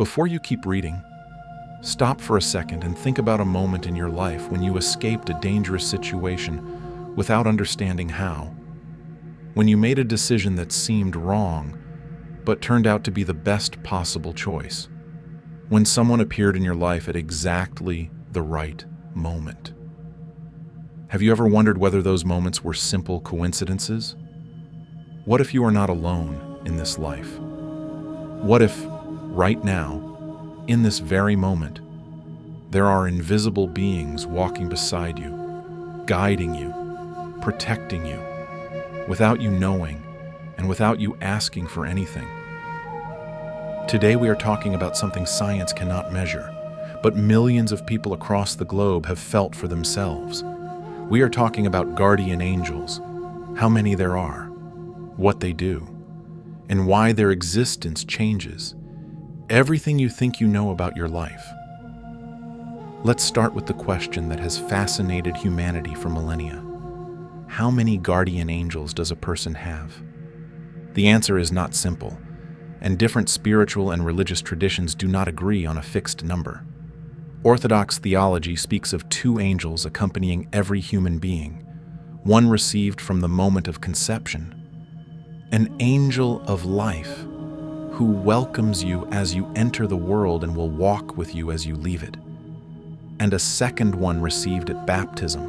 Before you keep reading, stop for a second and think about a moment in your life when you escaped a dangerous situation without understanding how. When you made a decision that seemed wrong, but turned out to be the best possible choice. When someone appeared in your life at exactly the right moment. Have you ever wondered whether those moments were simple coincidences? What if you are not alone in this life? What if, right now, in this very moment, there are invisible beings walking beside you, guiding you, protecting you, without you knowing and without you asking for anything? Today we are talking about something science cannot measure, but millions of people across the globe have felt for themselves. We are talking about guardian angels, how many there are, what they do, and why their existence changes everything you think you know about your life. Let's start with the question that has fascinated humanity for millennia. How many guardian angels does a person have? The answer is not simple, and different spiritual and religious traditions do not agree on a fixed number. Orthodox theology speaks of 2 angels accompanying every human being, one received from the moment of conception, an angel of life who welcomes you as you enter the world and will walk with you as you leave it, and a second one received at baptism,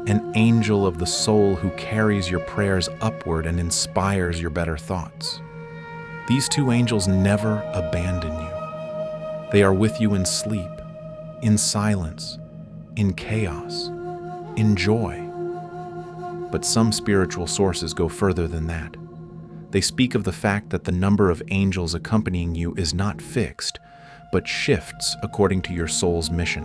an angel of the soul who carries your prayers upward and inspires your better thoughts. These 2 angels never abandon you. They are with you in sleep, in silence, in chaos, in joy. But some spiritual sources go further than that. They speak of the fact that the number of angels accompanying you is not fixed, but shifts according to your soul's mission,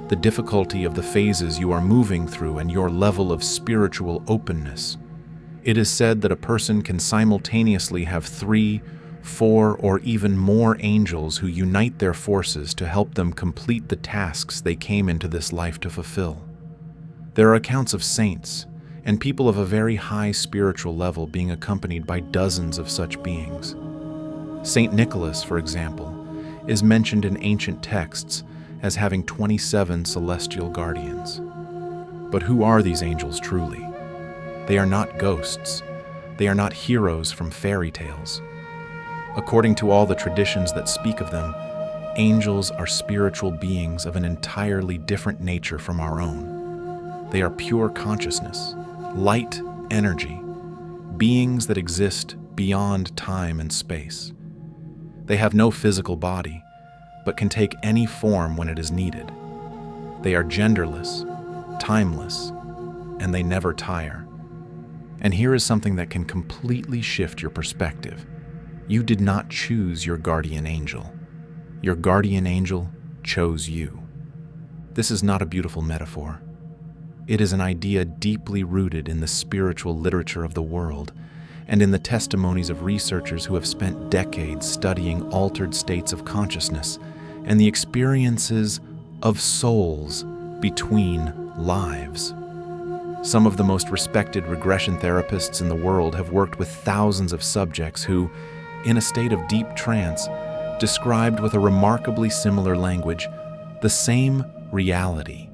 the difficulty of the phases you are moving through, and your level of spiritual openness. It is said that a person can simultaneously have 3, 4, or even more angels who unite their forces to help them complete the tasks they came into this life to fulfill. There are accounts of saints and people of a very high spiritual level being accompanied by dozens of such beings. Saint Nicholas, for example, is mentioned in ancient texts as having 27 celestial guardians. But who are these angels truly? They are not ghosts. They are not heroes from fairy tales. According to all the traditions that speak of them, angels are spiritual beings of an entirely different nature from our own. They are pure consciousness, light energy, beings that exist beyond time and space. They have no physical body, but can take any form when it is needed. They are genderless, timeless, and they never tire. And here is something that can completely shift your perspective. You did not choose your guardian angel. Your guardian angel chose you. This is not a beautiful metaphor. It is an idea deeply rooted in the spiritual literature of the world and in the testimonies of researchers who have spent decades studying altered states of consciousness and the experiences of souls between lives. Some of the most respected regression therapists in the world have worked with thousands of subjects who, in a state of deep trance, described with a remarkably similar language the same reality.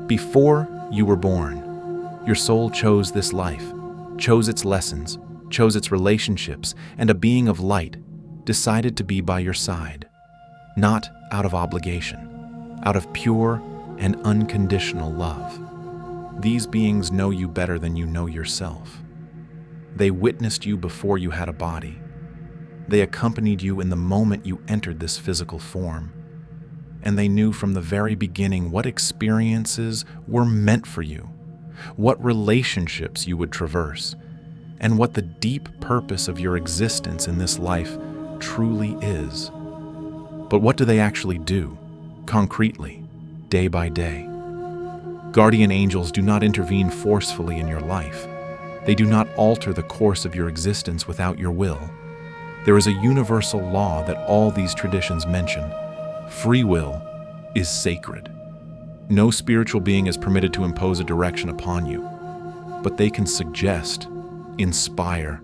Before you were born, your soul chose this life, chose its lessons, chose its relationships, and a being of light decided to be by your side, not out of obligation, out of pure and unconditional love. These beings know you better than you know yourself. They witnessed you before you had a body. They accompanied you in the moment you entered this physical form. And they knew from the very beginning what experiences were meant for you, what relationships you would traverse, and what the deep purpose of your existence in this life truly is. But what do they actually do, concretely, day by day? Guardian angels do not intervene forcefully in your life. They do not alter the course of your existence without your will. There is a universal law that all these traditions mention. Free will is sacred. No spiritual being is permitted to impose a direction upon you, but they can suggest, inspire,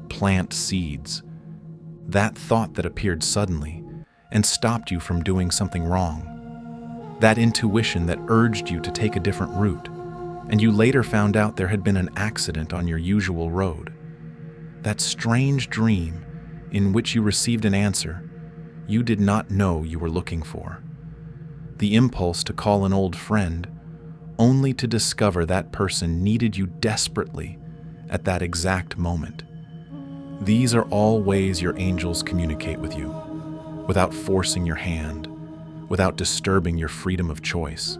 plant seeds. That thought that appeared suddenly, and stopped you from doing something wrong. That intuition that urged you to take a different route, and you later found out there had been an accident on your usual road. That strange dream in which you received an answer you did not know you were looking for. The impulse to call an old friend, only to discover that person needed you desperately at that exact moment. These are all ways your angels communicate with you, without forcing your hand, without disturbing your freedom of choice.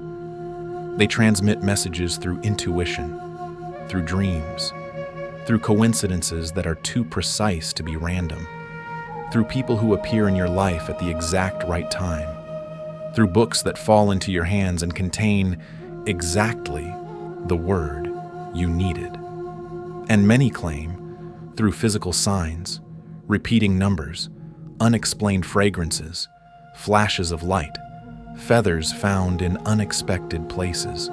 They transmit messages through intuition, through dreams, through coincidences that are too precise to be random, through people who appear in your life at the exact right time, through books that fall into your hands and contain exactly the word you needed. And many claim through physical signs, repeating numbers, unexplained fragrances, flashes of light, feathers found in unexpected places.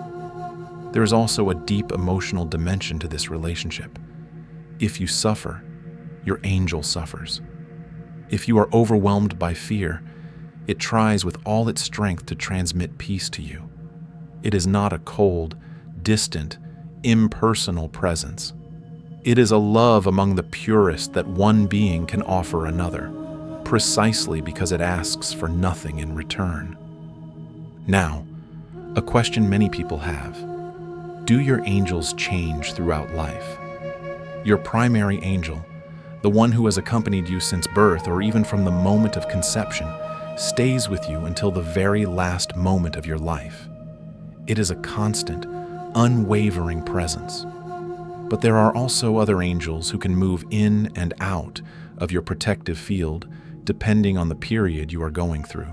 There is also a deep emotional dimension to this relationship. If you suffer, your angel suffers. If you are overwhelmed by fear, it tries with all its strength to transmit peace to you. It is not a cold, distant, impersonal presence. It is a love among the purest that one being can offer another, precisely because it asks for nothing in return. Now, a question many people have. Do your angels change throughout life? Your primary angel, the one who has accompanied you since birth or even from the moment of conception, stays with you until the very last moment of your life. It is a constant, unwavering presence. But there are also other angels who can move in and out of your protective field depending on the period you are going through.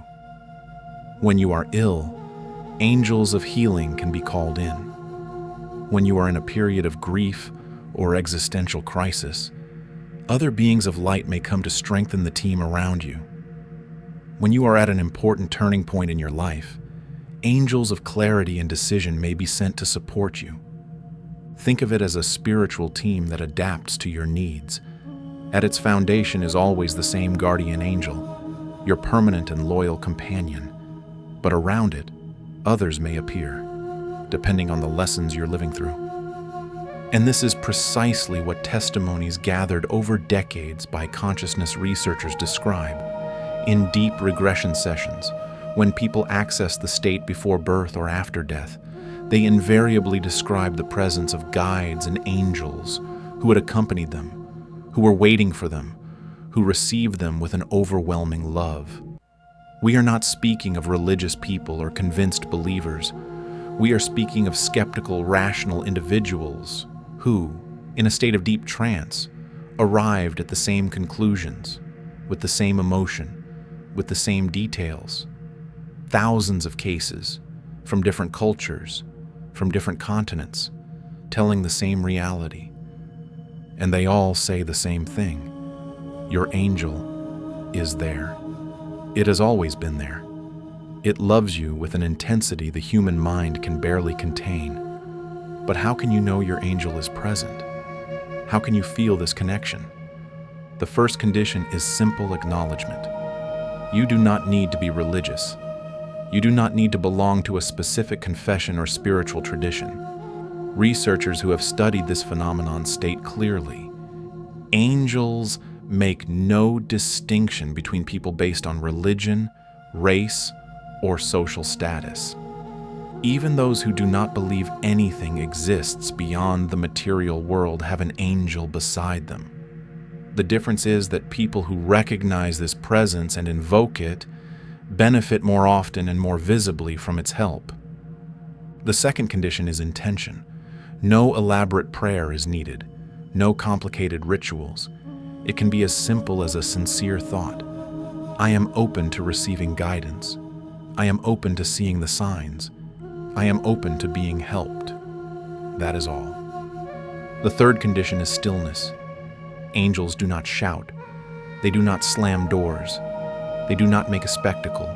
When you are ill, angels of healing can be called in. When you are in a period of grief or existential crisis, other beings of light may come to strengthen the team around you. When you are at an important turning point in your life, angels of clarity and decision may be sent to support you. Think of it as a spiritual team that adapts to your needs. At its foundation is always the same guardian angel, your permanent and loyal companion. But around it, others may appear, depending on the lessons you're living through. And this is precisely what testimonies gathered over decades by consciousness researchers describe. In deep regression sessions, when people access the state before birth or after death, they invariably describe the presence of guides and angels who had accompanied them, who were waiting for them, who received them with an overwhelming love. We are not speaking of religious people or convinced believers. We are speaking of skeptical, rational individuals who, in a state of deep trance, arrived at the same conclusions, with the same emotion, with the same details. Thousands of cases, from different cultures, from different continents, telling the same reality. And they all say the same thing. Your angel is there. It has always been there. It loves you with an intensity the human mind can barely contain. But how can you know your angel is present? How can you feel this connection? The first condition is simple acknowledgement. You do not need to be religious. You do not need to belong to a specific confession or spiritual tradition. Researchers who have studied this phenomenon state clearly, angels make no distinction between people based on religion, race, or social status. Even those who do not believe anything exists beyond the material world have an angel beside them. The difference is that people who recognize this presence and invoke it benefit more often and more visibly from its help. The second condition is intention. No elaborate prayer is needed, no complicated rituals. It can be as simple as a sincere thought. I am open to receiving guidance. I am open to seeing the signs. I am open to being helped. That is all. The third condition is stillness. Angels do not shout. They do not slam doors. They do not make a spectacle.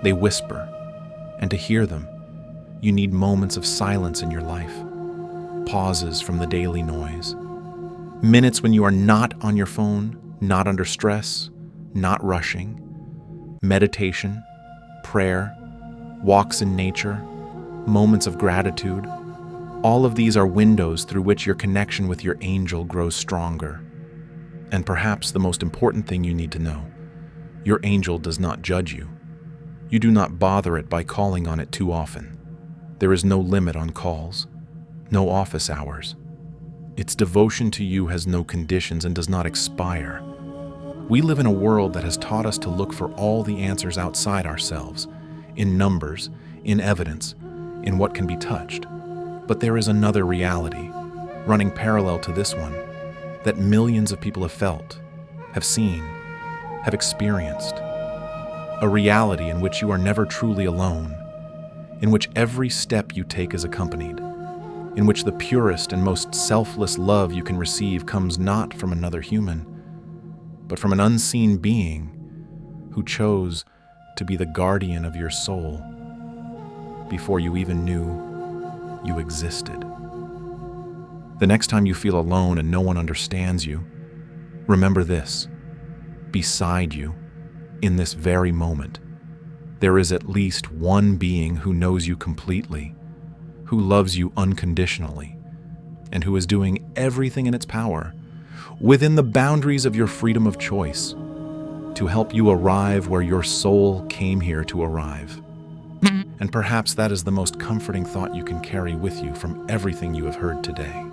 They whisper. And to hear them, you need moments of silence in your life. Pauses from the daily noise. Minutes when you are not on your phone, not under stress, not rushing. Meditation, prayer, walks in nature, moments of gratitude, all of these are windows through which your connection with your angel grows stronger. And perhaps the most important thing you need to know, your angel does not judge you. You do not bother it by calling on it too often. There is no limit on calls, no office hours. Its devotion to you has no conditions and does not expire. We live in a world that has taught us to look for all the answers outside ourselves, in numbers, in evidence, in what can be touched. But there is another reality, running parallel to this one, that millions of people have felt, have seen, have experienced. A reality in which you are never truly alone, in which every step you take is accompanied, in which the purest and most selfless love you can receive comes not from another human, but from an unseen being who chose to be the guardian of your soul before you even knew you existed. The next time you feel alone and no one understands you, remember this: beside you, in this very moment, there is at least one being who knows you completely, who loves you unconditionally, and who is doing everything in its power, within the boundaries of your freedom of choice, to help you arrive where your soul came here to arrive. And perhaps that is the most comforting thought you can carry with you from everything you have heard today.